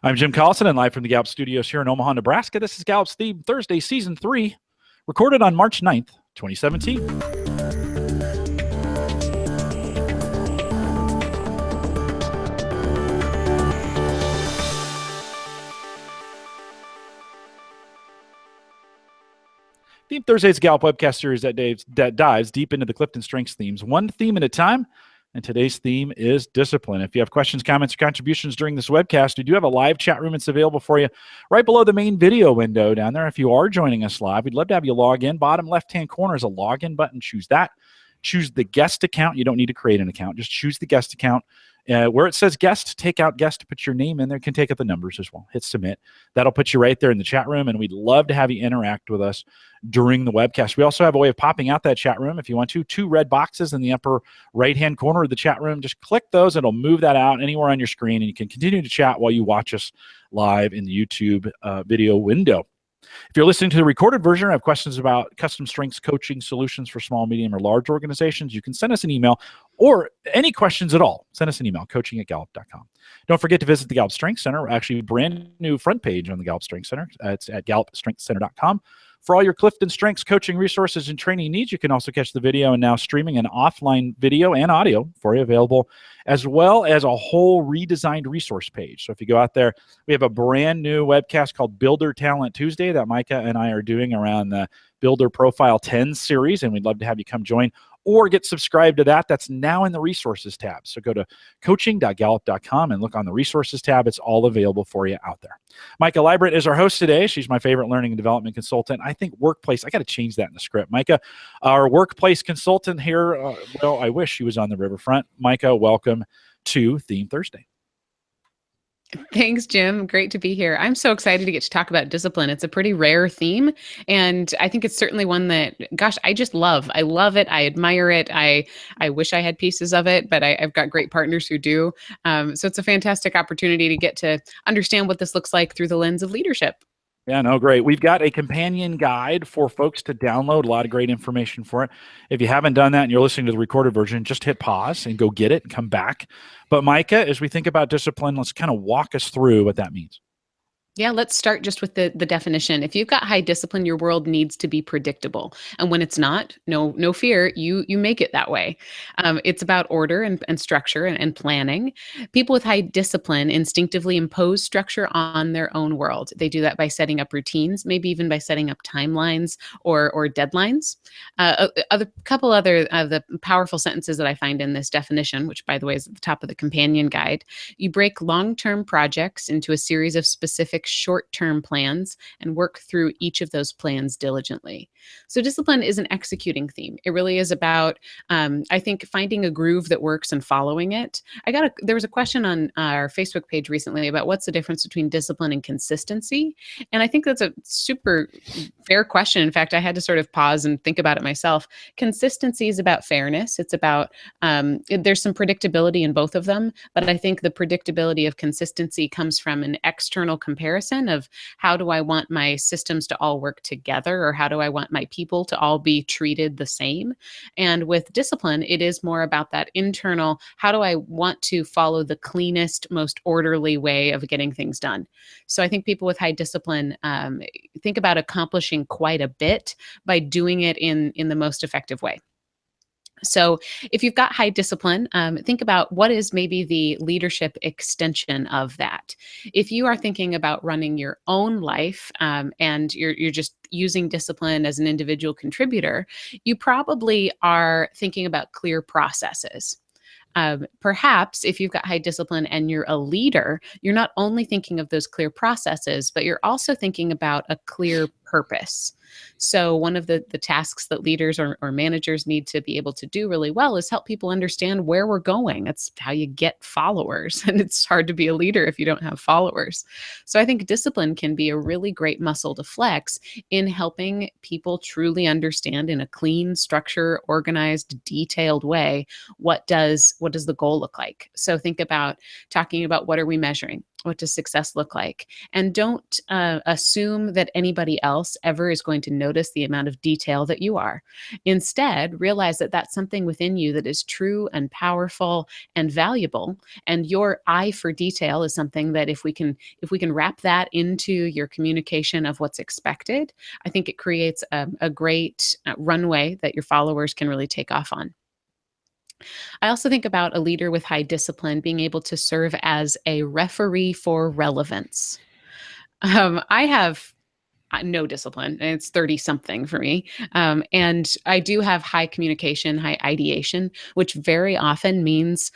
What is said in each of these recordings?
I'm Jim Collison, and live from the Gallup Studios here in Omaha, Nebraska. This is Gallup's Theme Thursday, Season 3, recorded on March 9th, 2017. Theme Thursday is a Gallup webcast series that dives deep into the CliftonStrengths themes, one theme at a time. And today's theme is discipline. If you have questions, comments, or contributions during this webcast, we do have a live chat room. It's available for you right below the main video window down there. If you are joining us live, we'd love to have you log in. Bottom left-hand corner is a login button. Choose that. Choose the guest account. You don't need to create an account. Just choose the guest account. Where it says guest, take out guest to put your name in there. You can take out the numbers as well. Hit submit. That'll put you right there in the chat room, and we'd love to have you interact with us during the webcast. We also have a way of popping out that chat room if you want to. 2 red boxes in the upper right-hand corner of the chat room. Just click those. It'll move that out anywhere on your screen, and you can continue to chat while you watch us live in the YouTube video window. If you're listening to the recorded version or have questions about custom strengths coaching solutions for small, medium, or large organizations, you can send us an email, or any questions at all, send us an email, coaching@gallup.com. Don't forget to visit the Gallup Strengths Center, actually a brand new front page on the Gallup Strengths Center. It's at gallupstrengthscenter.com. For all your CliftonStrengths coaching resources and training needs, you can also catch the video and now streaming an offline video and audio for you available, as well as a whole redesigned resource page. So if you go out there, we have a brand new webcast called Builder Talent Tuesday that Micah and I are doing around the Builder Profile 10 series, and we'd love to have you come join or get subscribed to that. That's now in the resources tab. So go to coaching.gallup.com and look on the resources tab. It's all available for you out there. Micah Librett is our host today. She's my favorite learning and development consultant. I think workplace, I got to change that in the script. Micah, our workplace consultant here. Well, I wish she was on the riverfront. Micah, welcome to Theme Thursday. Thanks, Jim. Great to be here. I'm so excited to get to talk about discipline. It's a pretty rare theme, and I think it's certainly one that, gosh, I just love. I love it. I admire it. I wish I had pieces of it, but I've got great partners who do. So it's a fantastic opportunity to get to understand what this looks like through the lens of leadership. Yeah, no, great. We've got a companion guide for folks to download. A lot of great information for it. If you haven't done that and you're listening to the recorded version, just hit pause and go get it and come back. But Micah, as we think about discipline, let's kind of walk us through what that means. Yeah, let's start just with the definition. If you've got high discipline, your world needs to be predictable. And when it's not, no fear, you make it that way. It's about order and structure and planning. People with high discipline instinctively impose structure on their own world. They do that by setting up routines, maybe even by setting up timelines or deadlines. A couple other of the powerful sentences that I find in this definition, which by the way is at the top of the companion guide. You break long-term projects into a series of specific short-term plans and work through each of those plans diligently. So discipline is an executing theme. It really is about, I think, finding a groove that works and following it. There was a question on our Facebook page recently about what's the difference between discipline and consistency. And I think that's a super fair question. In fact, I had to sort of pause and think about it myself. Consistency is about fairness. It's about, there's some predictability in both of them, but I think the predictability of consistency comes from an external comparison of how do I want my systems to all work together, or how do I want my people to all be treated the same? And with discipline, it is more about that internal, how do I want to follow the cleanest, most orderly way of getting things done? So I think people with high discipline think about accomplishing quite a bit by doing it in the most effective way. So if you've got high discipline, think about what is maybe the leadership extension of that. If you are thinking about running your own life and you're just using discipline as an individual contributor, you probably are thinking about clear processes. Perhaps if you've got high discipline and you're a leader, you're not only thinking of those clear processes, but you're also thinking about a clear purpose. So one of the tasks that leaders or managers need to be able to do really well is help people understand where we're going. That's how you get followers. And it's hard to be a leader if you don't have followers. So I think discipline can be a really great muscle to flex in helping people truly understand in a clean, structure, organized, detailed way, what does the goal look like? So think about talking about what are we measuring? What does success look like? And don't assume that anybody else ever is going to notice the amount of detail that you are. Instead, realize that that's something within you that is true and powerful and valuable. And your eye for detail is something that if we can wrap that into your communication of what's expected, I think it creates a great runway that your followers can really take off on. I also think about a leader with high discipline being able to serve as a referee for relevance. I have no discipline, and it's 30 something for me. And I do have high communication, high ideation, which very often means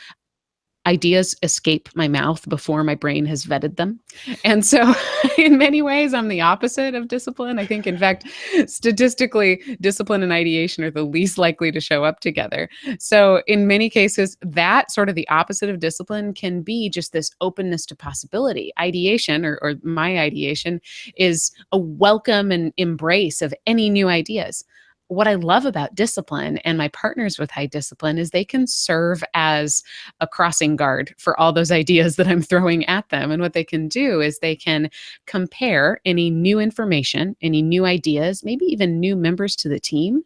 ideas escape my mouth before my brain has vetted them. And so, in many ways, I'm the opposite of discipline. I think, in fact, statistically, discipline and ideation are the least likely to show up together. So, in many cases, that sort of the opposite of discipline can be just this openness to possibility. Ideation, or my ideation, is a welcome and embrace of any new ideas. What I love about discipline and my partners with high discipline is they can serve as a crossing guard for all those ideas that I'm throwing at them. And what they can do is they can compare any new information, any new ideas, maybe even new members to the team.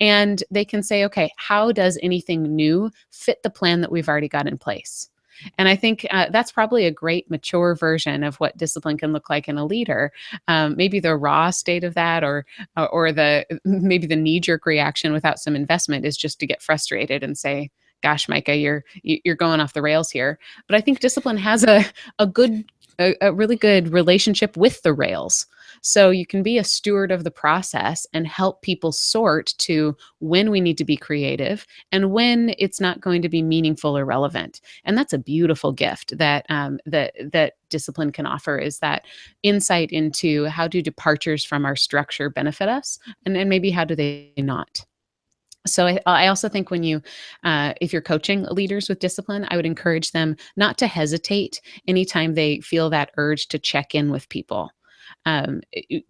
And they can say, okay, how does anything new fit the plan that we've already got in place? And I think that's probably a great mature version of what discipline can look like in a leader. Maybe the raw state of that, or the maybe the knee jerk reaction without some investment, is just to get frustrated and say, "Gosh, Micah, you're going off the rails here." But I think discipline has a really good relationship with the rails. So you can be a steward of the process and help people sort to when we need to be creative and when it's not going to be meaningful or relevant. And that's a beautiful gift that discipline can offer, is that insight into how do departures from our structure benefit us, and maybe how do they not. So I also think if you're coaching leaders with discipline, I would encourage them not to hesitate anytime they feel that urge to check in with people.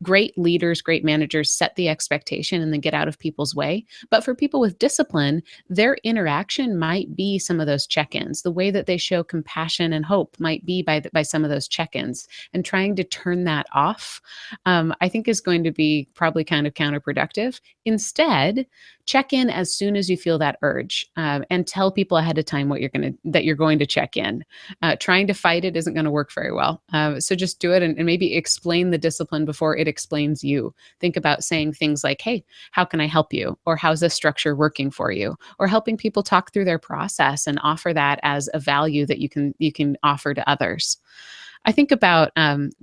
Great leaders, great managers set the expectation and then get out of people's way. But for people with discipline, their interaction might be some of those check-ins. The way that they show compassion and hope might be by some of those check-ins. And trying to turn that off, I think, is going to be probably kind of counterproductive. Instead, check in as soon as you feel that urge, and tell people ahead of time that you're going to check in. Trying to fight it isn't going to work very well. So just do it, and maybe explain the discipline before it explains you. Think about saying things like, "Hey, how can I help you?" Or "How's this structure working for you?" Or helping people talk through their process and offer that as a value that you can offer to others. I think about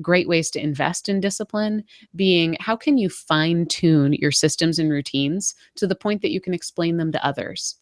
great ways to invest in discipline being, how can you fine tune your systems and routines to the point that you can explain them to others?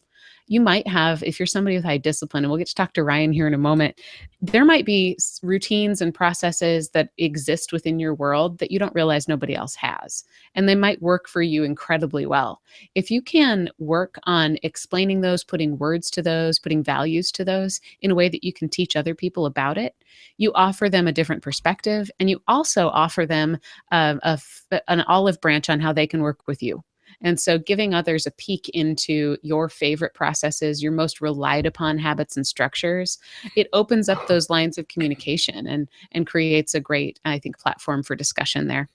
You might have, if you're somebody with high discipline, and we'll get to talk to Ryan here in a moment, there might be routines and processes that exist within your world that you don't realize nobody else has. And they might work for you incredibly well. If you can work on explaining those, putting words to those, putting values to those in a way that you can teach other people about it, you offer them a different perspective. And you also offer them an olive branch on how they can work with you. And so giving others a peek into your favorite processes, your most relied upon habits and structures, it opens up those lines of communication and creates a great, I think, platform for discussion there.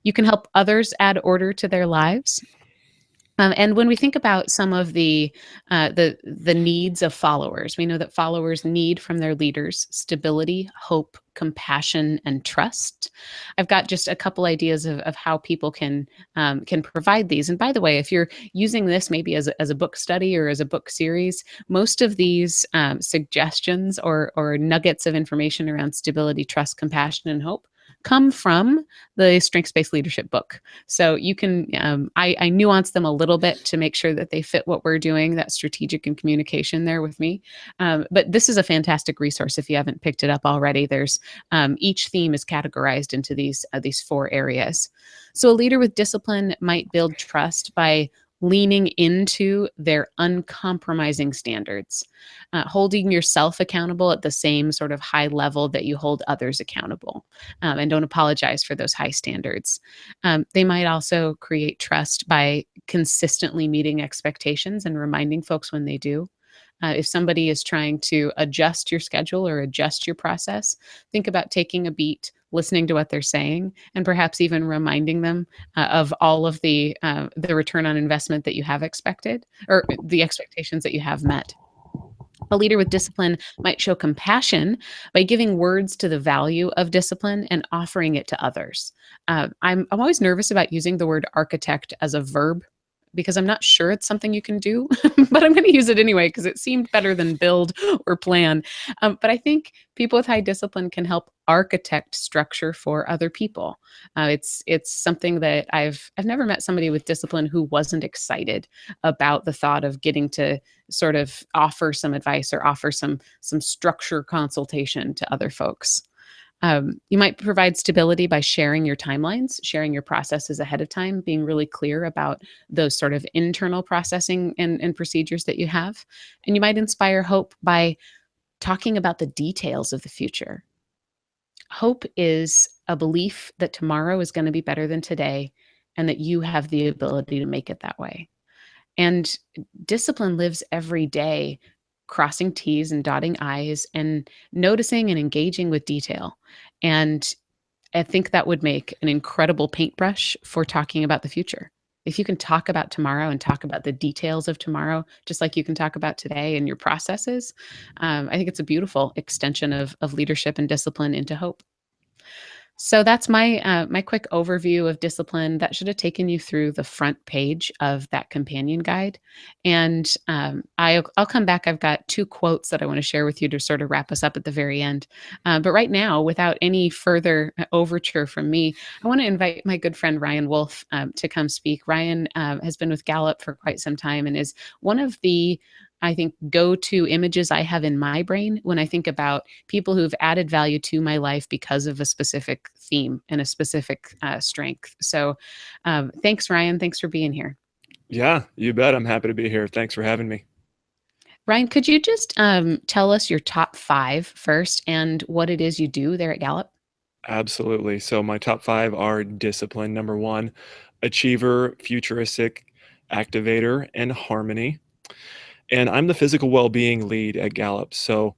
You can help others add order to their lives. And when we think about some of the needs of followers, we know that followers need from their leaders stability, hope, compassion, and trust. I've got just a couple ideas of how people can provide these. And by the way, if you're using this maybe as a book study or as a book series, most of these suggestions or nuggets of information around stability, trust, compassion, and hope come from the strengths-based leadership book. So you can, I nuance them a little bit to make sure that they fit what we're doing, that strategic and communication there with me. But this is a fantastic resource if you haven't picked it up already. There's each theme is categorized into these 4 areas. So a leader with discipline might build trust by leaning into their uncompromising standards, holding yourself accountable at the same sort of high level that you hold others accountable, and don't apologize for those high standards. They might also create trust by consistently meeting expectations and reminding folks when they do. If somebody is trying to adjust your schedule or adjust your process, think about taking a beat, listening to what they're saying, and perhaps even reminding them of all of the return on investment that you have expected, or the expectations that you have met. A leader with discipline might show compassion by giving words to the value of discipline and offering it to others. I'm always nervous about using the word architect as a verb because I'm not sure it's something you can do, but I'm going to use it anyway because it seemed better than build or plan. But I think people with high discipline can help architect structure for other people. It's something that I've never met somebody with discipline who wasn't excited about the thought of getting to sort of offer some advice or offer some structure consultation to other folks. You might provide stability by sharing your timelines, sharing your processes ahead of time, being really clear about those sort of internal processing and procedures that you have. And you might inspire hope by talking about the details of the future. Hope is a belief that tomorrow is going to be better than today and that you have the ability to make it that way. And discipline lives every day, crossing T's and dotting I's and noticing and engaging with detail. And I think that would make an incredible paintbrush for talking about the future. If you can talk about tomorrow and talk about the details of tomorrow, just like you can talk about today and your processes, I think it's a beautiful extension of leadership and discipline into hope. So that's my quick overview of discipline. That should have taken you through the front page of that companion guide. And I'll come back. I've got 2 quotes that I want to share with you to sort of wrap us up at the very end. But right now, without any further overture from me, I want to invite my good friend Ryan Wolf to come speak. Ryan has been with Gallup for quite some time and is one of the, I think, go-to images I have in my brain when I think about people who've added value to my life because of a specific theme and a specific strength. So thanks, Ryan. Thanks for being here. Yeah, you bet. I'm happy to be here. Thanks for having me. Ryan, could you just tell us your top 5 first and what it is you do there at Gallup? Absolutely. So my top 5 are discipline. Number 1, achiever, futuristic, activator, and harmony. And I'm the physical well-being lead at Gallup. So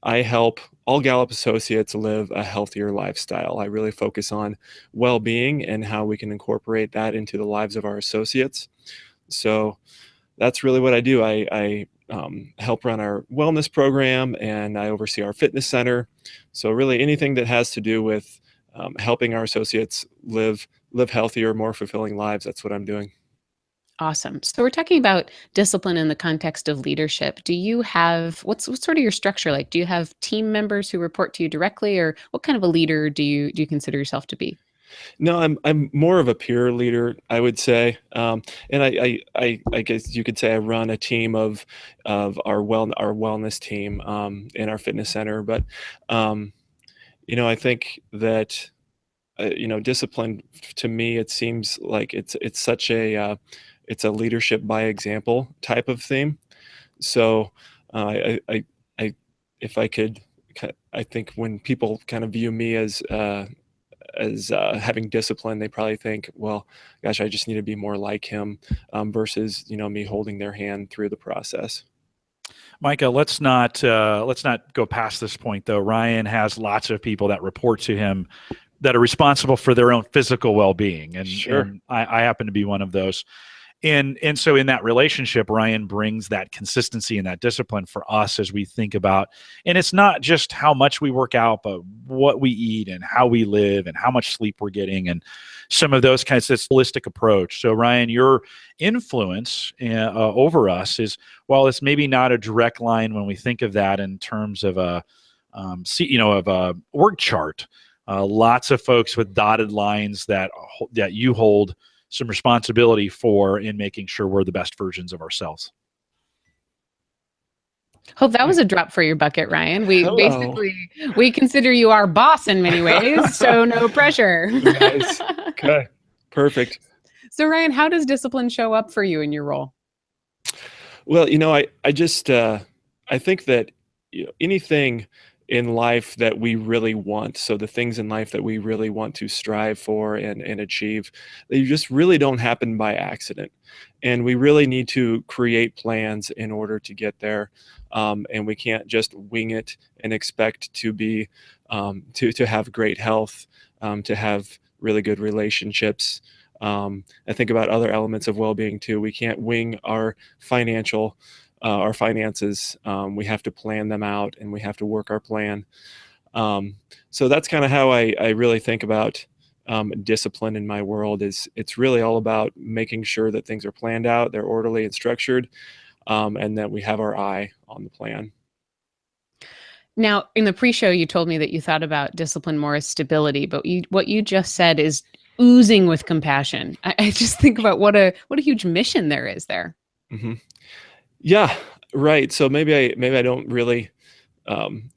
I help all Gallup associates live a healthier lifestyle. I really focus on well-being and how we can incorporate that into the lives of our associates. So that's really what I do. I help run our wellness program and I oversee our fitness center. So really anything that has to do with helping our associates live healthier, more fulfilling lives, that's what I'm doing. Awesome. So we're talking about discipline in the context of leadership. Do you have, what's sort of your structure like? Do you have team members who report to you directly, or what kind of a leader do you consider yourself to be? No, I'm more of a peer leader, I would say, and I guess you could say I run a team of our wellness team in our fitness center. But I think that discipline to me, it seems like it's such a it's a leadership by example type of theme. So I if I could, I think when people kind of view me as having discipline, they probably think, well, gosh, I just need to be more like him, versus me holding their hand through the process. Micah, let's not go past this point though. Ryan has lots of people that report to him that are responsible for their own physical well-being, and, Sure. and I happen to be one of those. And so in that relationship, Ryan brings that consistency and that discipline for us as we think about, and it's not just how much we work out, but what we eat and how we live and how much sleep we're getting and some of those kinds of holistic approach. So Ryan, your influence over us is, while it's maybe not a direct line when we think of that in terms of a org chart, lots of folks with dotted lines that you hold some responsibility for in making sure we're the best versions of ourselves. Hope that was a drop for your bucket, Ryan. We Hello. basically, we consider you our boss in many ways, so no pressure. Nice. Okay. Perfect. So Ryan, how does discipline show up for you in your role? Well, I just I think that anything in life that we really want. So the things in life that we really want to strive for and achieve, they just really don't happen by accident. And we really need to create plans in order to get there. And we can't just wing it and expect to be, to have great health, to have really good relationships. I think about other elements of well-being too. We can't wing our finances. We have to plan them out, and we have to work our plan. So that's kind of how I really think about discipline in my world. Is it's really all about making sure that things are planned out, they're orderly and structured, and that we have our eye on the plan. Now, in the pre-show, you told me that you thought about discipline more as stability, but what you just said is oozing with compassion. I just think about what a huge mission there is there. Mm-hmm. Yeah, right. So maybe I don't really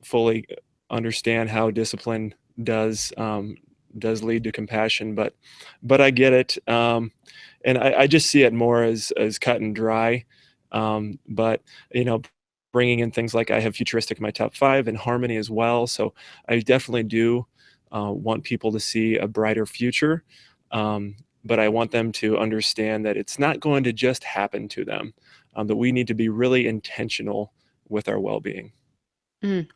fully understand how discipline does lead to compassion, but I get it, and I just see it more as cut and dry. But bringing in things like I have futuristic in my top 5 and harmony as well. So I definitely do want people to see a brighter future. But I want them to understand that it's not going to just happen to them, that we need to be really intentional with our well-being.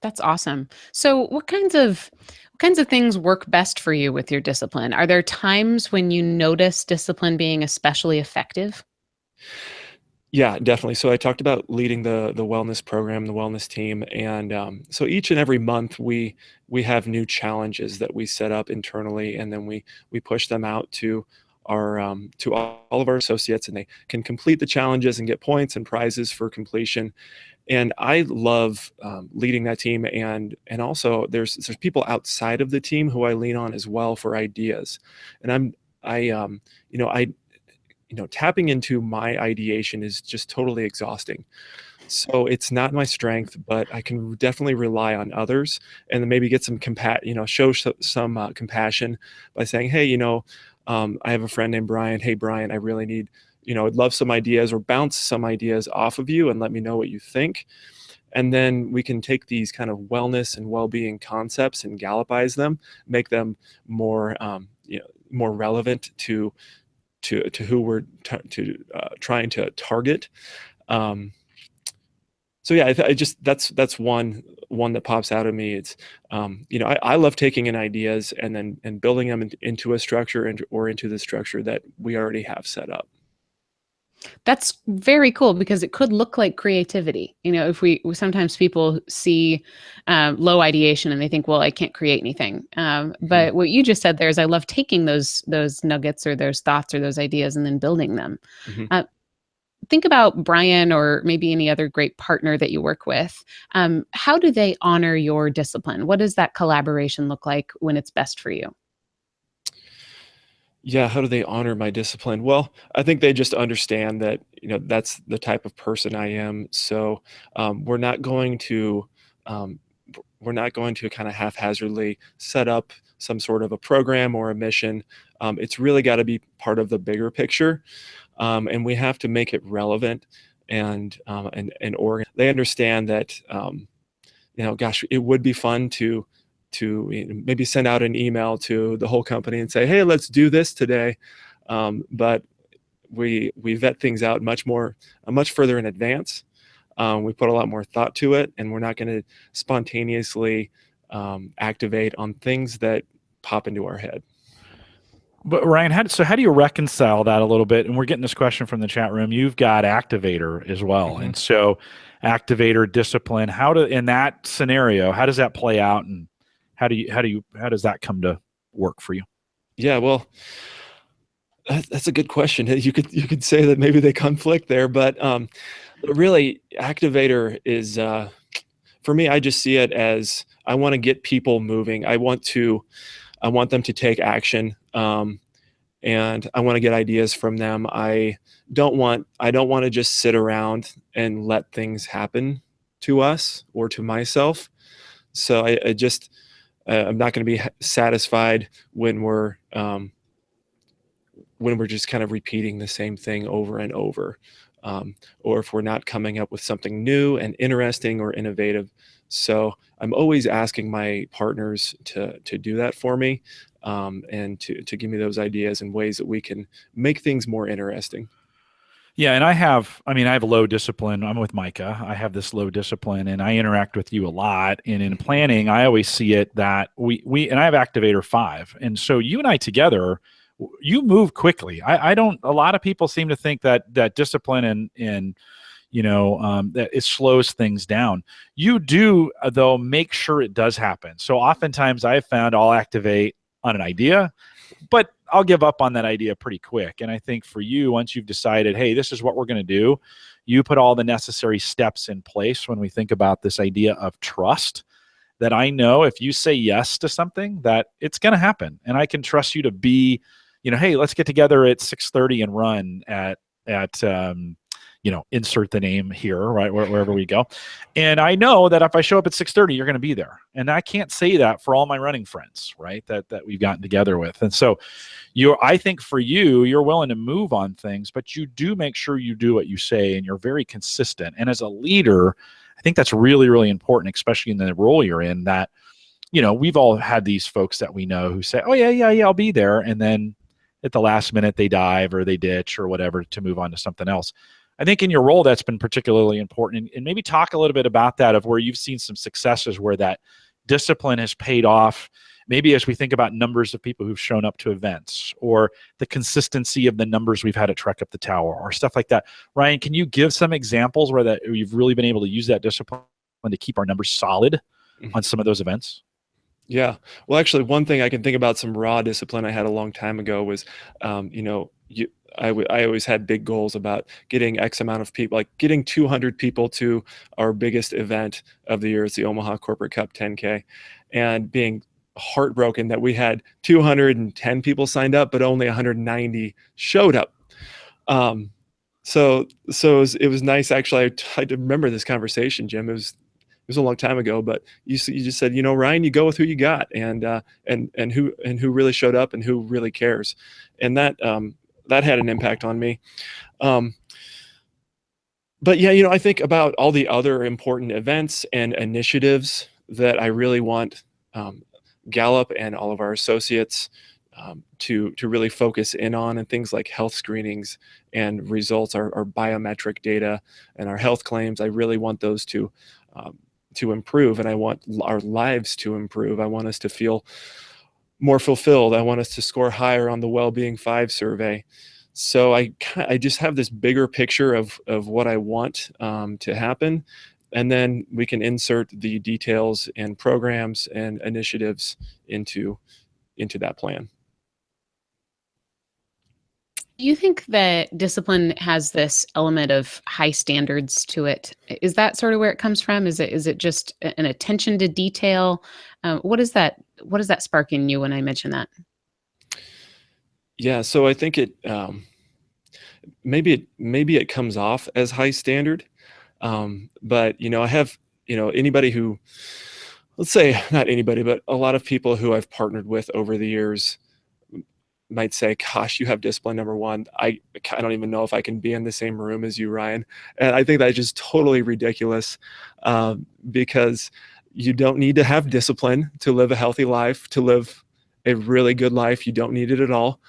That's awesome. So what kinds of things work best for you with your discipline? Are there times when you notice discipline being especially effective? Yeah, definitely. So I talked about leading the wellness program, the wellness team, and so each and every month we have new challenges that we set up internally, and then we push them out to our to all of our associates, and they can complete the challenges and get points and prizes for completion. And I love leading that team, and also there's people outside of the team who I lean on as well for ideas, and tapping into my ideation is just totally exhausting. So it's not my strength, but I can definitely rely on others, and then maybe get some show some compassion by saying, hey, I have a friend named Brian. Hey, Brian, I really need, I'd love some ideas, or bounce some ideas off of you and let me know what you think. And then we can take these kind of wellness and well-being concepts and gallopize them, make them more, more relevant to who we're trying to target. So yeah, I just that's one that pops out of me. It's I love taking in ideas and building them into a structure or into the structure that we already have set up. That's very cool because it could look like creativity. If sometimes people see low ideation and they think, well, I can't create anything. But what you just said there is I love taking those nuggets or those thoughts or those ideas and then building them. Mm-hmm. Think about Brian or maybe any other great partner that you work with. How do they honor your discipline? What does that collaboration look like when it's best for you? Yeah, how do they honor my discipline? Well, I think they just understand that that's the type of person I am. So we're not going to kind of haphazardly set up some sort of a program or a mission. It's really got to be part of the bigger picture, and we have to make it relevant and organized. They understand that gosh, it would be fun to maybe send out an email to the whole company and say, hey, let's do this today. But we vet things out much further in advance. We put a lot more thought to it, and we're not going to spontaneously activate on things that pop into our head. But Ryan, how do you reconcile that a little bit? And we're getting this question from the chat room. You've got activator as well. Mm-hmm. And so activator discipline, in that scenario, how does that play out, and how does that come to work for you? Yeah, well, that's a good question. You could say that maybe they conflict there, but really, activator is for me. I just see it as I want to get people moving. I want them to take action, and I want to get ideas from them. I don't want to just sit around and let things happen to us or to myself. So I'm not going to be satisfied when we're just kind of repeating the same thing over and over, or if we're not coming up with something new and interesting or innovative So I'm always asking my partners to do that for me, and to give me those ideas and ways that we can make things more interesting. Yeah, and I have low discipline. I'm with Micah. I have this low discipline, and I interact with you a lot. And in planning, I always see it that we and I have activator 5, and so you and I together, you move quickly. I don't. A lot of people seem to think that discipline and that it slows things down. You do though make sure it does happen. So oftentimes I've found I'll activate on an idea, but I'll give up on that idea pretty quick. And I think for you, once you've decided, hey, this is what we're going to do, you put all the necessary steps in place when we think about this idea of trust, that I know if you say yes to something, that it's going to happen. And I can trust you to be, hey, let's get together at 6:30 and run at insert the name here, right, wherever we go. And I know that if I show up at 6:30, you're going to be there. And I can't say that for all my running friends, right, that we've gotten together with. And so I think for you, you're willing to move on things, but you do make sure you do what you say, and you're very consistent. And as a leader, I think that's really, really important, especially in the role you're in, that, we've all had these folks that we know who say, oh, yeah, I'll be there. And then at the last minute, they dive or they ditch or whatever to move on to something else. I think in your role, that's been particularly important. And maybe talk a little bit about that, of where you've seen some successes where that discipline has paid off. Maybe as we think about numbers of people who've shown up to events, or the consistency of the numbers we've had at Trek Up the Tower, or stuff like that. Ryan, can you give some examples where you've really been able to use that discipline to keep our numbers solid on some of those events? Yeah. Well, actually, one thing I can think about, some raw discipline I had a long time ago was, I always had big goals about getting X amount of people, like getting 200 people to our biggest event of the year. It's the Omaha Corporate Cup 10K, and being heartbroken that we had 210 people signed up, but only 190 showed up. So it was nice. Actually, I remember this conversation, Jim. It was a long time ago, but you just said, Ryan, you go with who you got, and who really showed up and who really cares. And that had an impact on me. But yeah, I think about all the other important events and initiatives that I really want Gallup and all of our associates to really focus in on, and things like health screenings and results, our biometric data and our health claims. I really want those to improve, and I want our lives to improve. I want us to feel more fulfilled. I want us to score higher on the Wellbeing 5 survey. So I just have this bigger picture of what I want to happen, and then we can insert the details and programs and initiatives into that plan. Do you think that discipline has this element of high standards to it? Is that sort of where it comes from? Is it just an attention to detail? What does that spark in you when I mention that? Yeah, so I think it maybe it comes off as high standard, but I have anybody who, let's say not anybody, but a lot of people who I've partnered with over the years might say, gosh, you have discipline, number one. I don't even know if I can be in the same room as you, Ryan. And I think that's just totally ridiculous, because you don't need to have discipline to live a healthy life, to live a really good life. You don't need it at all.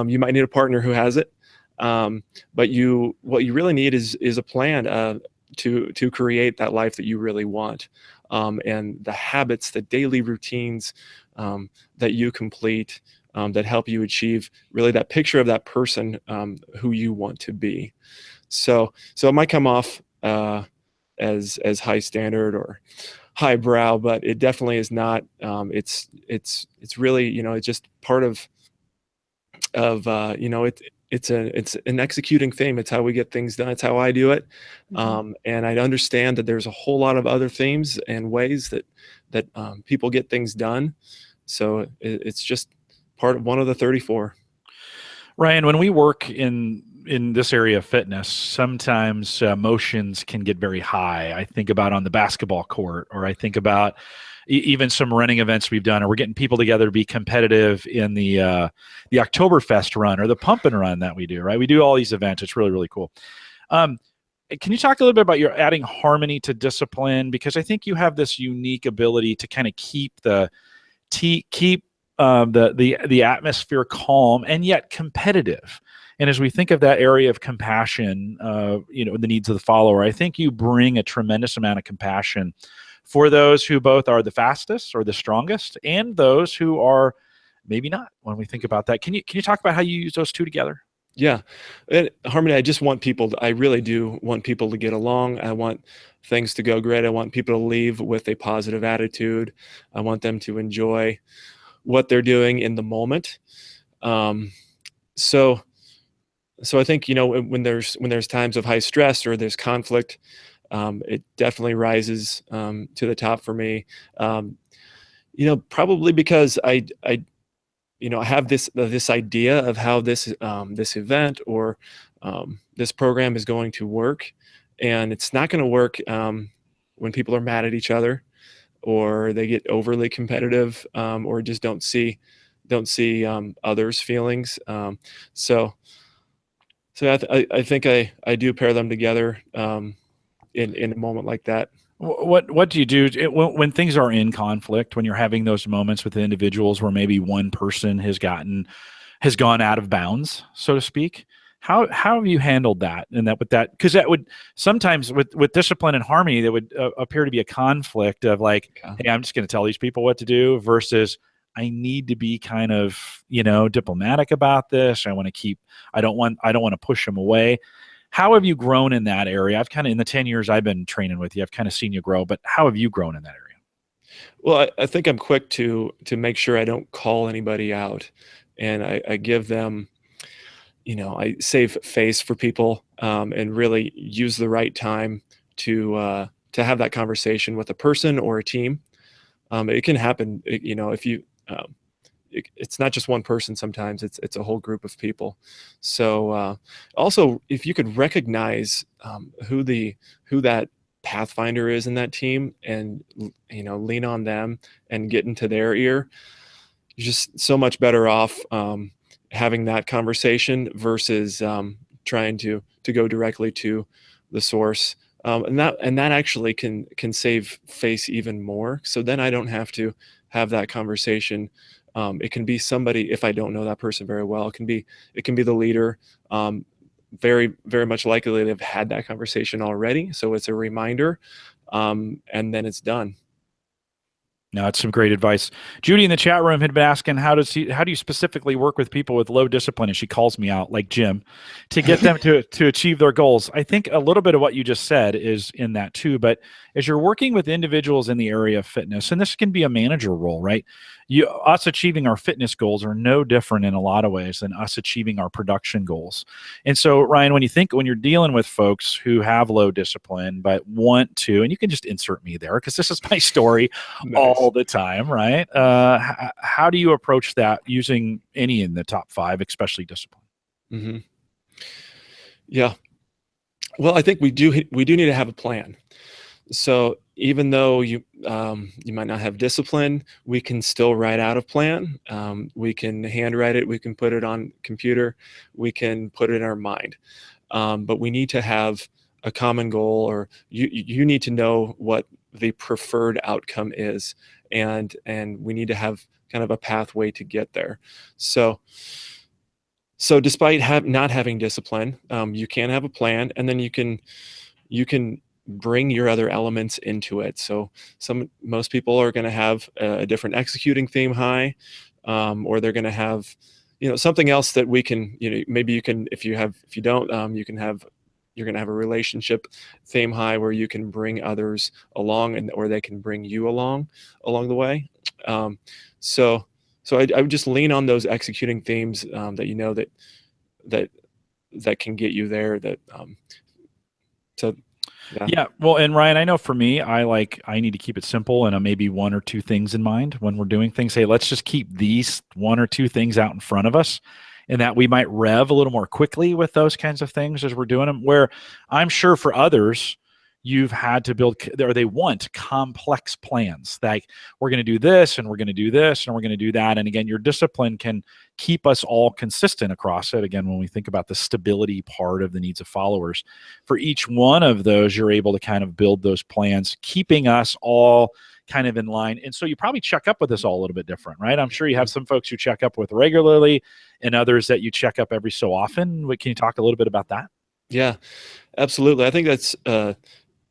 You might need a partner who has it. But what you really need is a plan to create that life that you really want. And the habits, the daily routines that you complete, that help you achieve really that picture of that person who you want to be. So it might come off as high standard or highbrow, but it definitely is not. It's really, it's just part of it's an executing theme. It's how we get things done. It's how I do it. And I understand that there's a whole lot of other themes and ways that people get things done. So it's just one of the 34. Ryan, when we work in this area of fitness, sometimes emotions can get very high. I think about on the basketball court, or I think about even some running events we've done, or we're getting people together to be competitive in the Oktoberfest run or the pump and run that we do, right? We do all these events. It's really, really cool. can you talk a little bit about your adding harmony to discipline? Because I think you have this unique ability to kind of keep the atmosphere calm and yet competitive. And as we think of that area of compassion, the needs of the follower, I think you bring a tremendous amount of compassion for those who both are the fastest or the strongest, and those who are maybe not. When we think about that, can you talk about how you use those two together? Yeah. Harmony, I really do want people to get along. I want things to go great. I want people to leave with a positive attitude. I want them to enjoy what they're doing in the moment. So I think, when there's times of high stress or there's conflict, it definitely rises to the top for me. Probably because I have this idea of how this event or this program is going to work, and it's not going to work when people are mad at each other, or they get overly competitive, or just don't see others' feelings. So I think I do pair them together in a moment like that. What do you do when things are in conflict, when you're having those moments with individuals where maybe one person has gone out of bounds, so to speak? How have you handled that? And because that would sometimes with discipline and harmony, that would appear to be a conflict of like, hey, I'm just going to tell these people what to do, versus I need to be kind of, diplomatic about this. I don't want to push them away. How have you grown in that area? I've kind of, in the 10 years I've been training with you, I've kind of seen you grow, but how have you grown in that area? Well, I think I'm quick to make sure I don't call anybody out, and I give them, I save face for people, and really use the right time to have that conversation with a person or a team. It can happen, if you, it's not just one person. Sometimes it's a whole group of people. So also, if you could recognize who that pathfinder is in that team, and lean on them and get into their ear, you're just so much better off having that conversation versus trying to go directly to the source. And that actually can save face even more. So then I don't have to have that conversation. It can be somebody, if I don't know that person very well, it can be the leader. Very, very much likely they've had that conversation already. So it's a reminder, and then it's done. No, that's some great advice. Judy in the chat room had been asking, how do you specifically work with people with low discipline? And she calls me out, like Jim, to get them to achieve their goals. I think a little bit of what you just said is in that too. But as you're working with individuals in the area of fitness, and this can be a manager role, right? Us achieving our fitness goals are no different in a lot of ways than us achieving our production goals. And so, Ryan, when you're dealing with folks who have low discipline but want to, and you can just insert me there because this is my story all the time, right? How do you approach that using any in the top 5, especially discipline? Mm-hmm. Yeah. Well, I think we do need to have a plan. So even though you might not have discipline, we can still write out a plan. We can handwrite it. We can put it on computer. We can put it in our mind. But we need to have a common goal, or you need to know what the preferred outcome is, and we need to have kind of a pathway to get there. So despite not having discipline, you can have a plan, and then you can bring your other elements into it. So most people are going to have a different executing theme high, or they're going to have, something else that we can, maybe you can, you're going to have a relationship theme high where you can bring others along, or they can bring you along the way. So I would just lean on those executing themes that that can get you there. Yeah. Well, and Ryan, I know for me, I need to keep it simple and maybe 1 or 2 things in mind when we're doing things. Hey, let's just keep these 1 or 2 things out in front of us, and that we might rev a little more quickly with those kinds of things as we're doing them. Where I'm sure for others, you've had to build, or they want complex plans. Like, we're going to do this and we're going to do this and we're going to do that. And again, your discipline can keep us all consistent across it. Again, when we think about the stability part of the needs of followers, for each one of those, you're able to kind of build those plans, keeping us all kind of in line. And so you probably check up with us all a little bit different, right? I'm sure you have some folks you check up with regularly and others that you check up every so often. Can you talk a little bit about that? Yeah, absolutely. I think that's an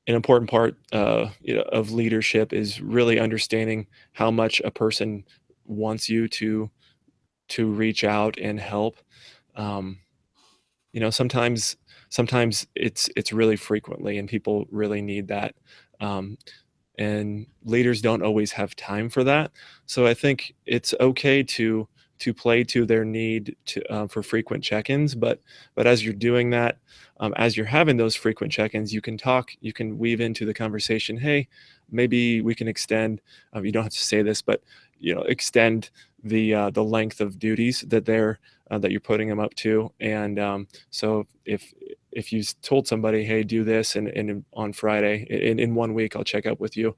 important part, of leadership, is really understanding how much a person wants you to reach out and help. Um, sometimes it's really frequently, and people really need that. Um, and leaders don't always have time for that. So I think it's okay to play to their need for frequent check-ins. But as you're doing that, as you're having those frequent check-ins, you can weave into the conversation, hey, maybe we can extend. You don't have to say this, but extend the length of duties that you're putting them up to. And so if you told somebody, hey, do this, and on Friday in 1 week I'll check up with you,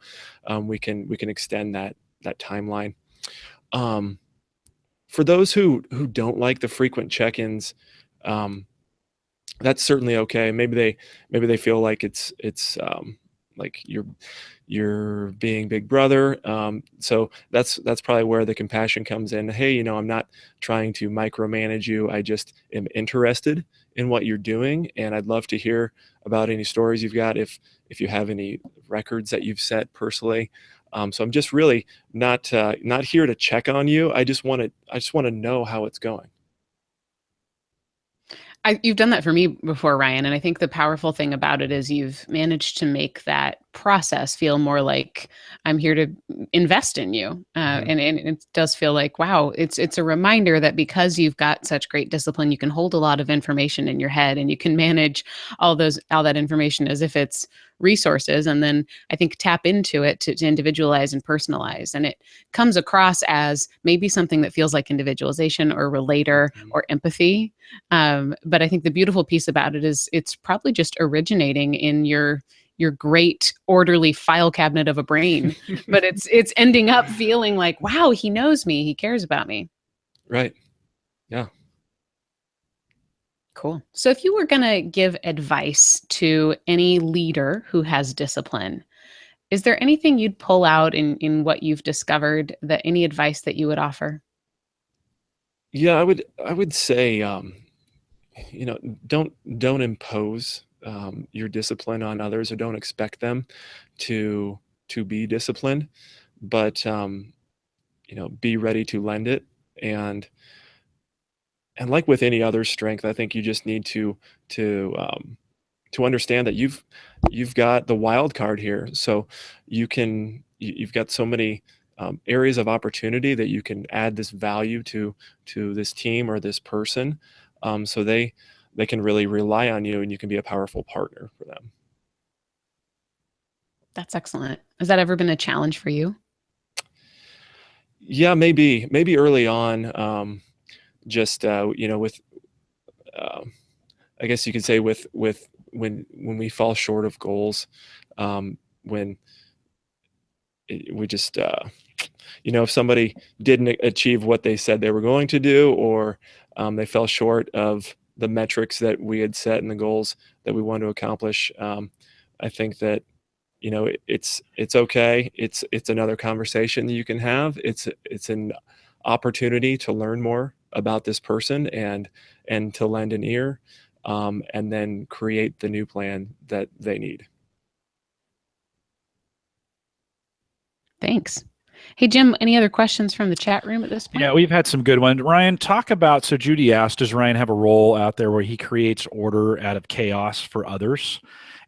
we can extend that timeline. For those who don't like the frequent check-ins, that's certainly okay. Maybe they feel like it's like you're being big brother. So that's probably where the compassion comes in. Hey, I'm not trying to micromanage you. I just am interested in what you're doing, and I'd love to hear about any stories you've got, if you have any records that you've set personally. So I'm just really not here to check on you. I just want to know how it's going. You've done that for me before, Ryan. And I think the powerful thing about it is you've managed to make that process feel more like I'm here to invest in you. And it does feel like, wow, it's a reminder that because you've got such great discipline, you can hold a lot of information in your head and you can manage all that information as if it's resources, and then I think tap into it to individualize and personalize. And it comes across as maybe something that feels like individualization or relator or empathy. But I think the beautiful piece about it is it's probably just originating in your great orderly file cabinet of a brain, but it's ending up feeling like, wow, he knows me, he cares about me. Right. Yeah. Cool. So if you were going to give advice to any leader who has discipline, is there anything you'd pull out in what you've discovered, that any advice that you would offer? Yeah, I would say, don't impose your discipline on others, or don't expect them to be disciplined, but be ready to lend it. And like with any other strength, I think you just need to understand that you've got the wild card here. So you've got so many areas of opportunity that you can add this value to this team or this person, so they can really rely on you, and you can be a powerful partner for them. That's excellent. Has that ever been a challenge for you? Yeah, maybe early on, just with I guess you could say with when we fall short of goals, when we just if somebody didn't achieve what they said they were going to do, or they fell short of the metrics that we had set and the goals that we wanted to accomplish, I think that it's okay. It's another conversation that you can have. It's an opportunity to learn more about this person, and to lend an ear, and then create the new plan that they need. Thanks. Hey, Jim, any other questions from the chat room at this point? Yeah, we've had some good ones. Ryan, talk about, so Judy asked, does Ryan have a role out there where he creates order out of chaos for others?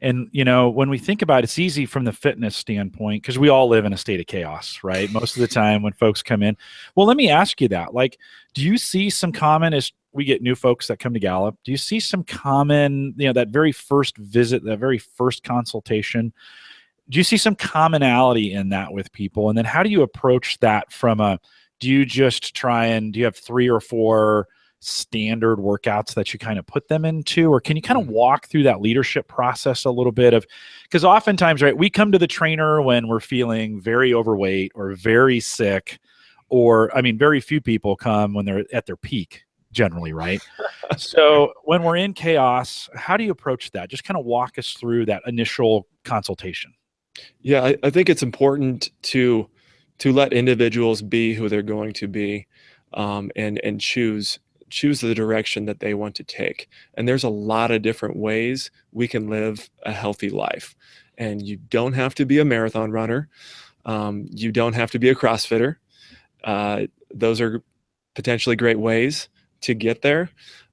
And, when we think about it, it's easy from the fitness standpoint, because we all live in a state of chaos, right? Most of the time when folks come in. Well, let me ask you that. Like, do you see some common, as we get new folks that come to Gallup, do you see some common, that very first visit, that very first consultation, do you see some commonality in that with people? And then how do you approach that do you just try and, do you have 3 or 4 standard workouts that you kind of put them into, or can you kind of walk through that leadership process a little bit of, because oftentimes, right, we come to the trainer when we're feeling very overweight or very sick, or, I mean, very few people come when they're at their peak generally, right? So when we're in chaos, how do you approach that? Just kind of walk us through that initial consultation. Yeah, I think it's important to let individuals be who they're going to be, and choose the direction that they want to take. And there's a lot of different ways we can live a healthy life. And you don't have to be a marathon runner. You don't have to be a CrossFitter. Those are potentially great ways to get there,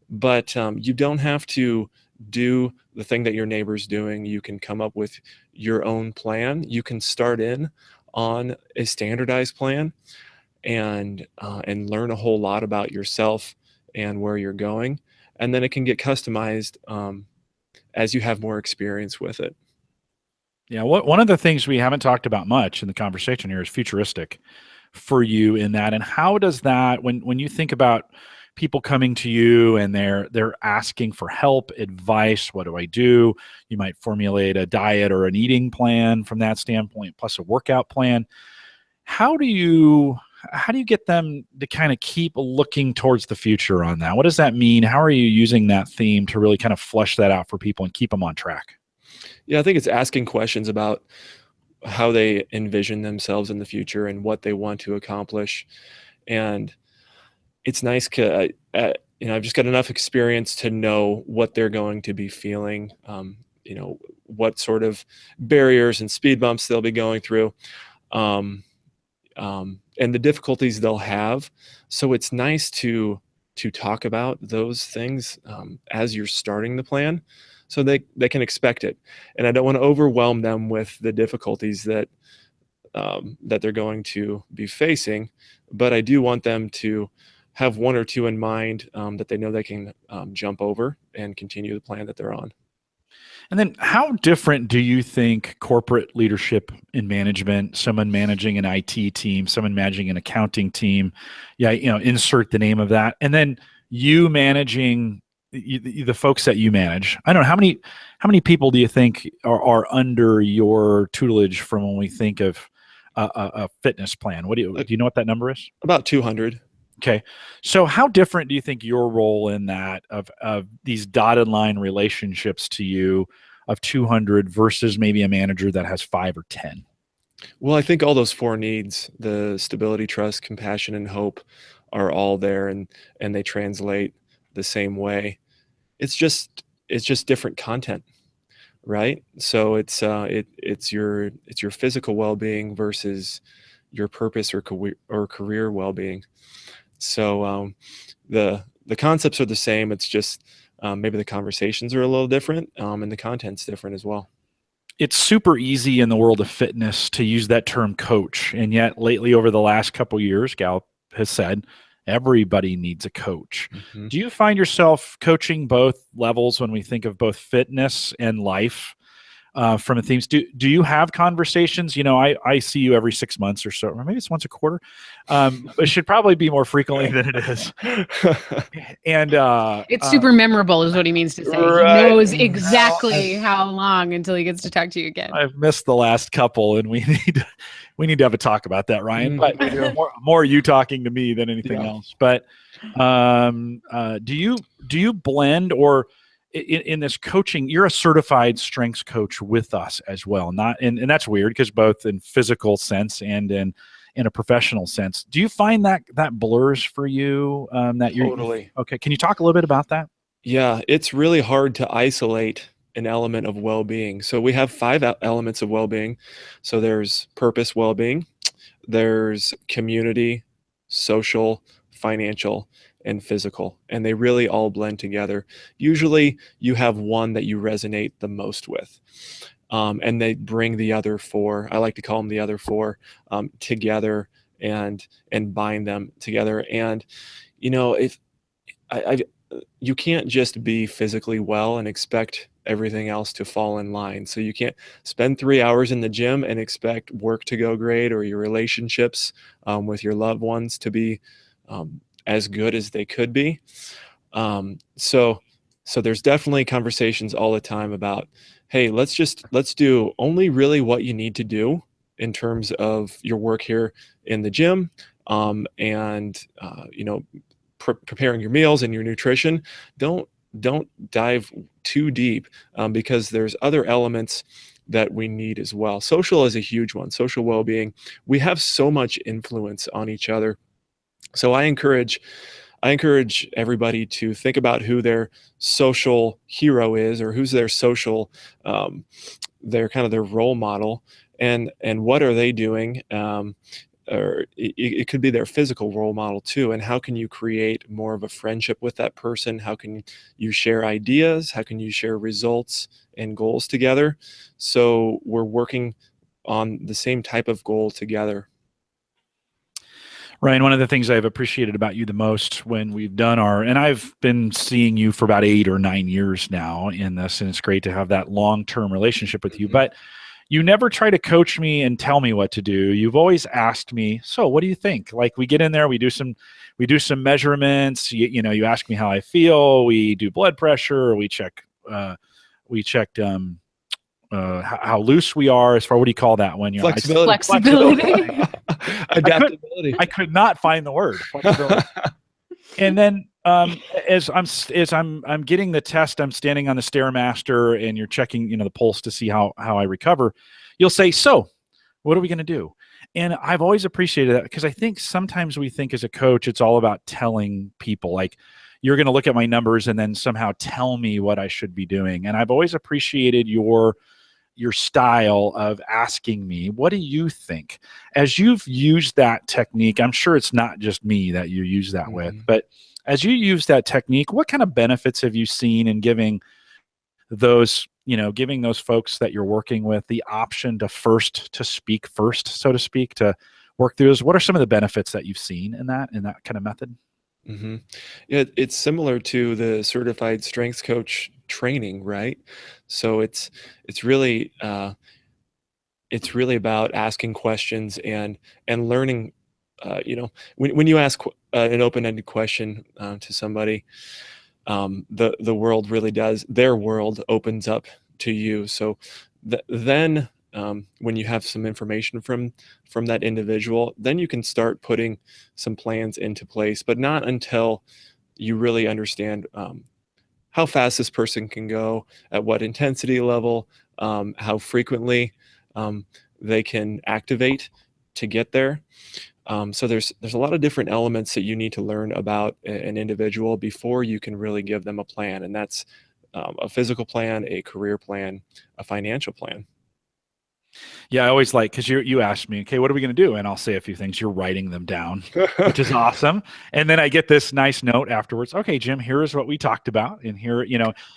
but you don't have to do the thing that your neighbor's doing. You can come up with your own plan. You can start in on a standardized plan and learn a whole lot about yourself and where you're going. And then it can get customized as you have more experience with it. Yeah, one of the things we haven't talked about much in the conversation here is futuristic for you in that. And how does that, when you think about people coming to you and they're asking for help, advice, what do I do? You might formulate a diet or an eating plan from that standpoint, plus a workout plan. How do you get them to kind of keep looking towards the future on that? What does that mean? How are you using that theme to really kind of flesh that out for people and keep them on track? Yeah, I think it's asking questions about how they envision themselves in the future and what they want to accomplish. And it's nice, I've just got enough experience to know what they're going to be feeling, what sort of barriers and speed bumps they'll be going through, and the difficulties they'll have. So it's nice to talk about those things as you're starting the plan, so they can expect it. And I don't want to overwhelm them with the difficulties that they're going to be facing, but I do want them to have one or two in mind that they know they can jump over and continue the plan that they're on. And then how different do you think corporate leadership in management, someone managing an IT team, someone managing an accounting team, insert the name of that, and then you managing the folks that you manage? I don't know, how many people do you think are under your tutelage from when we think of a fitness plan? Do you know what that number is? About 200. Okay. So how different do you think your role in that of these dotted line relationships to you of 200 versus maybe a manager that has 5 or 10? Well, I think all those 4 needs, the stability, trust, compassion, and hope, are all there, and they translate the same way. It's just different content, right? So it's your physical well-being versus your purpose or career well-being. So the concepts are the same. It's just maybe the conversations are a little different, and the content's different as well. It's super easy in the world of fitness to use that term coach. And yet lately, over the last couple of years, Gallup has said everybody needs a coach. Mm-hmm. Do you find yourself coaching both levels when we think of both fitness and life? From the themes, do you have conversations? I see you every 6 months or so, or maybe it's once a quarter. It should probably be more frequently than it is. And it's super memorable is what he means to say. Right. He knows exactly how long until he gets to talk to you again. I've missed the last couple, and we need to have a talk about that, Ryan. But more you talking to me than anything else. But do you blend, or in this coaching, you're a certified strengths coach with us as well? And that's weird because both in physical sense and in a professional sense. Do you find that blurs for you? That you're Totally. Okay. Can you talk a little bit about that? Yeah, it's really hard to isolate an element of well-being. So we have 5 elements of well-being. So there's purpose well-being, there's community, social, financial, and physical, and they really all blend together. Usually you have one that you resonate the most with, and they bring the other 4, I like to call them the other 4, together and bind them together. And if you can't just be physically well and expect everything else to fall in line. So you can't spend 3 hours in the gym and expect work to go great, or your relationships with your loved ones to be as good as they could be. So there's definitely conversations all the time about, hey, let's do only really what you need to do in terms of your work here in the gym, and preparing your meals and your nutrition. Don't dive too deep, because there's other elements that we need as well. Social is a huge one. Social well-being. We have so much influence on each other. So I encourage everybody to think about who their social hero is, or who's their social, their role model, and what are they doing, or it could be their physical role model too. And how can you create more of a friendship with that person? How can you share ideas? How can you share results and goals together? So we're working on the same type of goal together. Ryan, one of the things I've appreciated about you the most when we've done and I've been seeing you for about 8 or 9 years now in this, and it's great to have that long-term relationship with you, but you never try to coach me and tell me what to do. You've always asked me, so what do you think? Like, we get in there, we do some measurements, you ask me how I feel, we do blood pressure, we checked how loose we are as far, what do you call that when you're flexibility. Adaptability. I could not find the word flexibility. And then as I'm getting the test, I'm standing on the Stairmaster and you're checking the pulse to see how I recover. You'll say, so what are we going to do? And I've always appreciated that, because I think sometimes we think as a coach it's all about telling people, like, you're going to look at my numbers and then somehow tell me what I should be doing. And I've always appreciated your style of asking me, what do you think? As you've used that technique, I'm sure it's not just me that you use that with, but as you use that technique, what kind of benefits have you seen in giving those folks that you're working with the option to speak first, so to speak, to work through those? What are some of the benefits that you've seen in that kind of method? Mm-hmm. Yeah, it's similar to the certified strengths coach training, right? So it's really about asking questions and learning. When you ask an open-ended question to somebody, the world really does. Their world opens up to you. So then. When you have some information from that individual, then you can start putting some plans into place, but not until you really understand how fast this person can go, at what intensity level, how frequently they can activate to get there. So there's a lot of different elements that you need to learn about an individual before you can really give them a plan, and that's a physical plan, a career plan, a financial plan. Yeah, I always like, because you asked me, okay, what are we going to do? And I'll say a few things. You're writing them down, which is awesome. And then I get this nice note afterwards. Okay, Jim, here is what we talked about, and here,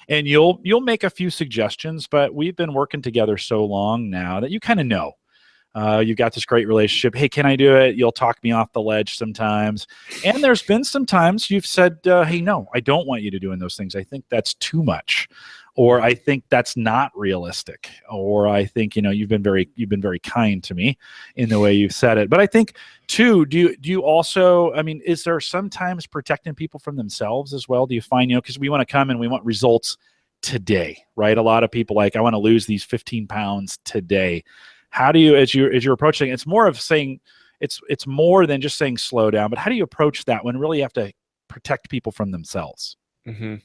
and you'll make a few suggestions, but we've been working together so long now that you kind of know. You've got this great relationship. Hey, can I do it? You'll talk me off the ledge sometimes. And there's been some times you've said, hey, no, I don't want you to do those things. I think that's too much. Or I think that's not realistic. Or I think, you've been very kind to me in the way you've said it. But I think too, do you also, is there sometimes protecting people from themselves as well? Do you find, because we want to come and we want results today, right? A lot of people I want to lose these 15 pounds today. How do you, as you're approaching, it's more of saying, it's more than just saying slow down, but how do you approach that when really you have to protect people from themselves? Mm-hmm.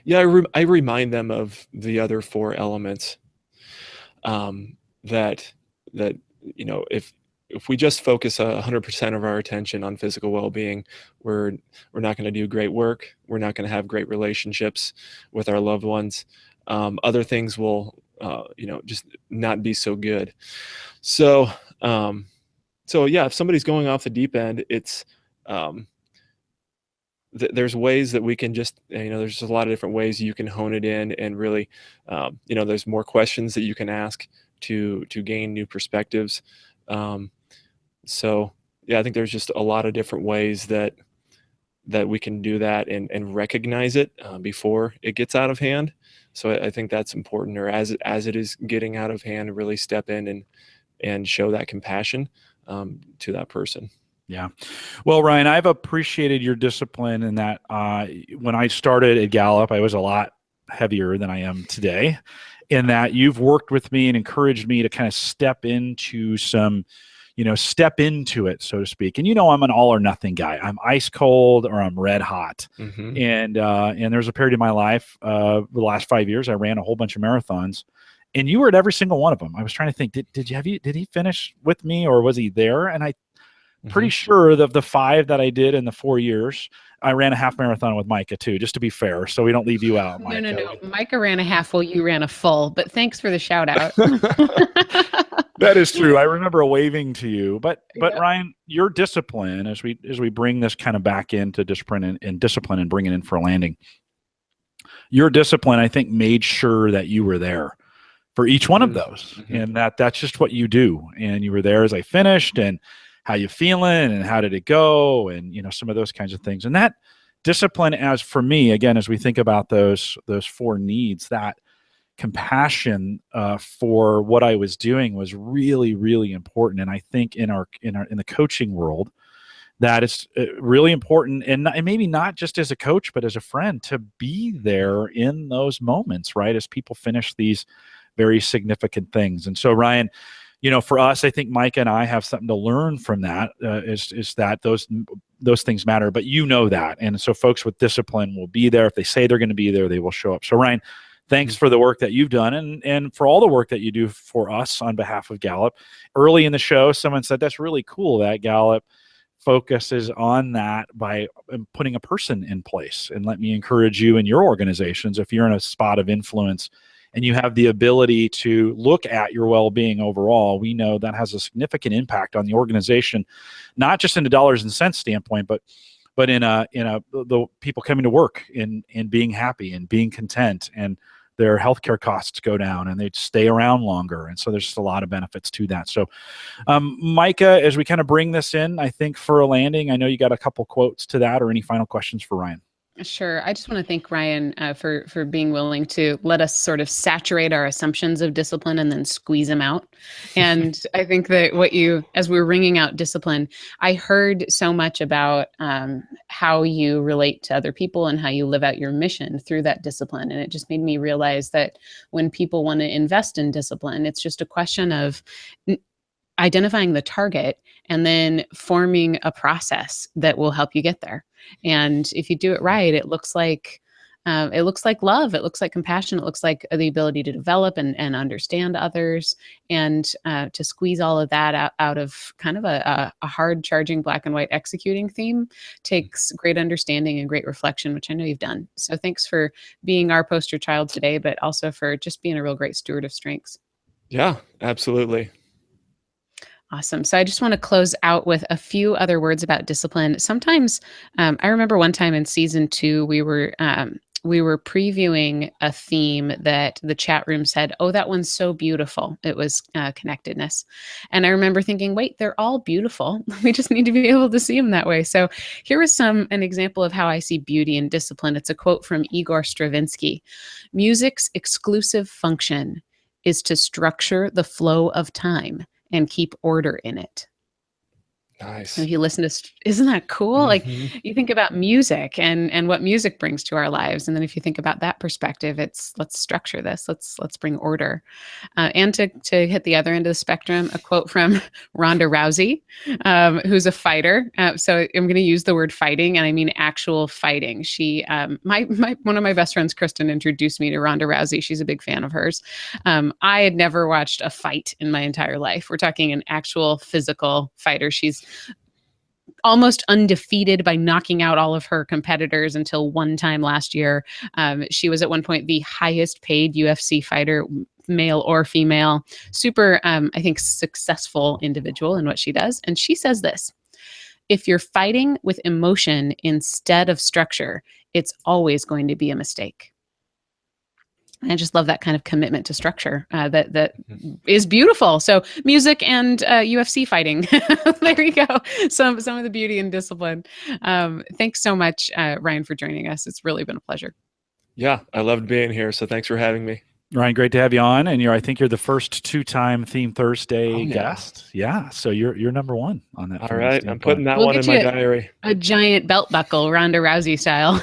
Yeah, I remind them of the other 4 elements. That if we just focus 100% of our attention on physical well-being, we're not going to do great work. We're not going to have great relationships with our loved ones. Other things will, just not be so good. So yeah, if somebody's going off the deep end, it's there's ways that we can just, there's just a lot of different ways you can hone it in and really, there's more questions that you can ask to gain new perspectives. So yeah, I think there's just a lot of different ways that we can do that and recognize it before it gets out of hand. So I think that's important, or as it is getting out of hand, really step in and show that compassion to that person. Yeah. Well, Ryan, I've appreciated your discipline in that when I started at Gallup, I was a lot heavier than I am today, in that you've worked with me and encouraged me to kind of step into it, so to speak. And I'm an all or nothing guy. I'm ice cold or I'm red hot. Mm-hmm. And there's a period in my life, the last 5 years, I ran a whole bunch of marathons, and you were at every single one of them. I was trying to think, did he finish with me, or was he there? And I pretty sure of the 5 that I did in the 4 years, I ran a half marathon with Micah too, just to be fair, so we don't leave you out, Micah. No. Micah ran a half while you ran a full, but thanks for the shout out. That is true. I remember waving to you, but Yep. Ryan, your discipline, as we bring this kind of back into discipline and discipline and bring it in for a landing, your discipline, I think, made sure that you were there for each one of those, and that's just what you do. And you were there as I finished, and how you feeling, and how did it go, and some of those kinds of things. And that discipline, as for me, again, as we think about those 4 needs, that compassion for what I was doing was really, really important. And I think in the coaching world, that it's really important, and maybe not just as a coach, but as a friend, to be there in those moments, right, as people finish these very significant things. And so, Ryan, for us, I think Micah and I have something to learn from that, is that those things matter, but that. And so folks with discipline will be there. If they say they're going to be there, they will show up. So Ryan, thanks for the work that you've done, and for all the work that you do for us on behalf of Gallup. Early in the show, someone said, that's really cool that Gallup focuses on that by putting a person in place. And let me encourage you in your organizations, if you're in a spot of influence and you have the ability to look at your well-being overall, we know that has a significant impact on the organization, not just in a dollars and cents standpoint, but in the people coming to work and being happy and being content, and their healthcare costs go down and they stay around longer. And so there's just a lot of benefits to that. So Micah, as we kind of bring this in, I think for a landing, I know you got a couple quotes to that, or any final questions for Ryan? Sure. I just want to thank Ryan for being willing to let us sort of saturate our assumptions of discipline and then squeeze them out. And I think that as we were ringing out discipline, I heard so much about how you relate to other people and how you live out your mission through that discipline. And it just made me realize that when people want to invest in discipline, it's just a question of identifying the target and then forming a process that will help you get there. And if you do it right, it looks like love, it looks like compassion, it looks like the ability to develop and understand others, and to squeeze all of that out of kind of a hard charging black and white executing theme takes great understanding and great reflection, which I know you've done. So thanks for being our poster child today, but also for just being a real great steward of strengths. Yeah, absolutely. Awesome. So I just want to close out with a few other words about discipline. Sometimes I remember one time in season 2, we were previewing a theme that the chat room said, "Oh, that one's so beautiful." It was connectedness. And I remember thinking, wait, they're all beautiful. We just need to be able to see them that way. So here is an example of how I see beauty and discipline. It's a quote from Igor Stravinsky. "Music's exclusive function is to structure the flow of time and keep order in it." Nice. And if you listen to, isn't that cool? Mm-hmm. Like, you think about music and what music brings to our lives. And then if you think about that perspective, it's let's structure this, let's bring order. And to hit the other end of the spectrum, a quote from Ronda Rousey, who's a fighter. So I'm going to use the word fighting, and I mean actual fighting. She, one of my best friends, Kristen, introduced me to Ronda Rousey. She's a big fan of hers. I had never watched a fight in my entire life. We're talking an actual physical fighter. She's almost undefeated by knocking out all of her competitors until one time last year. She was at one point the highest paid UFC fighter, male or female. Super, I think, successful individual in what she does. And she says this: "If you're fighting with emotion instead of structure, it's always going to be a mistake." I just love that kind of commitment to structure that is beautiful. So music and UFC fighting. There you go. Some of the beauty and discipline. Thanks so much, Ryan, for joining us. It's really been a pleasure. Yeah, I loved being here. So thanks for having me. Ryan, great to have you on. And I think you're the first 2-time Theme Thursday guest. Yeah. So you're number one on that. All right. I'm putting that one in my diary. A giant belt buckle, Ronda Rousey style.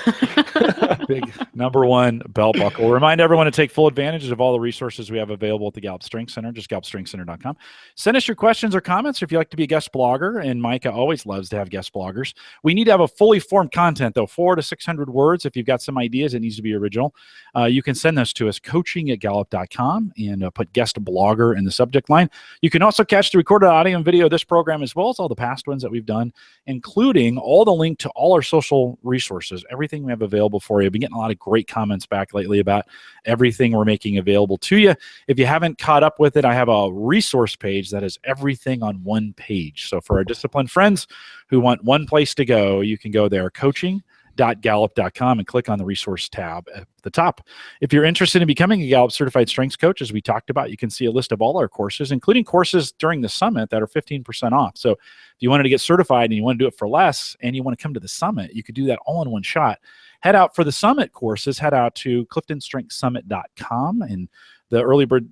Big number one belt buckle. Remind everyone to take full advantage of all the resources we have available at the Gallup Strength Center, just gallupstrengthcenter.com. Send us your questions or comments if you'd like to be a guest blogger, and Micah always loves to have guest bloggers. We need to have a fully formed content, though, 400 to 600 words. If you've got some ideas, it needs to be original. You can send those to us, coaching@gallup.com, and put guest blogger in the subject line. You can also catch the recorded audio and video of this program, as well as all the past ones that we've done, including all the link to all our social resources, everything we have available for you. I've been getting a lot of great comments back lately about everything we're making available to you. If you haven't caught up with it, I have a resource page that is everything on one page. So for our disciplined friends who want one place to go, you can go there, coaching.gallup.com, and click on the resource tab at the top. If you're interested in becoming a Gallup certified strengths coach, as we talked about, you can see a list of all our courses, including courses during the summit that are 15% off. So if you wanted to get certified and you want to do it for less and you want to come to the summit, you could do that all in one shot. Head out for the summit courses, head out to CliftonStrengthsSummit.com, and the early bird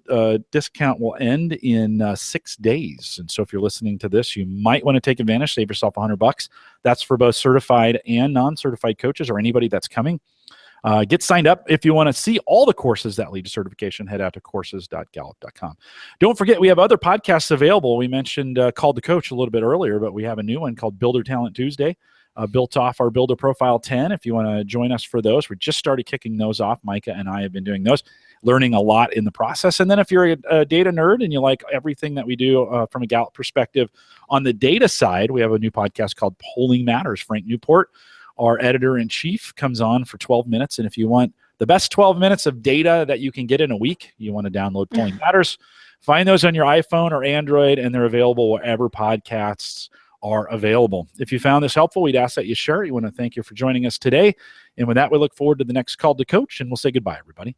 discount will end in 6 days. And so if you're listening to this, you might want to take advantage, save yourself $100. That's for both certified and non-certified coaches or anybody that's coming. Get signed up. If you want to see all the courses that lead to certification, head out to courses.gallup.com. Don't forget, we have other podcasts available. We mentioned Called to Coach a little bit earlier, but we have a new one called Builder Talent Tuesday. Built off our Builder Profile 10. If you want to join us for those, we just started kicking those off. Micah and I have been doing those, learning a lot in the process. And then if you're a data nerd and you like everything that we do from a Gallup perspective on the data side, we have a new podcast called Polling Matters. Frank Newport, our editor-in-chief, comes on for 12 minutes. And if you want the best 12 minutes of data that you can get in a week, you want to download Polling Matters. Find those on your iPhone or Android, and they're available wherever podcasts are available. If you found this helpful, we'd ask that you share it. We want to thank you for joining us today. And with that, we look forward to the next Call to Coach, and we'll say goodbye, everybody.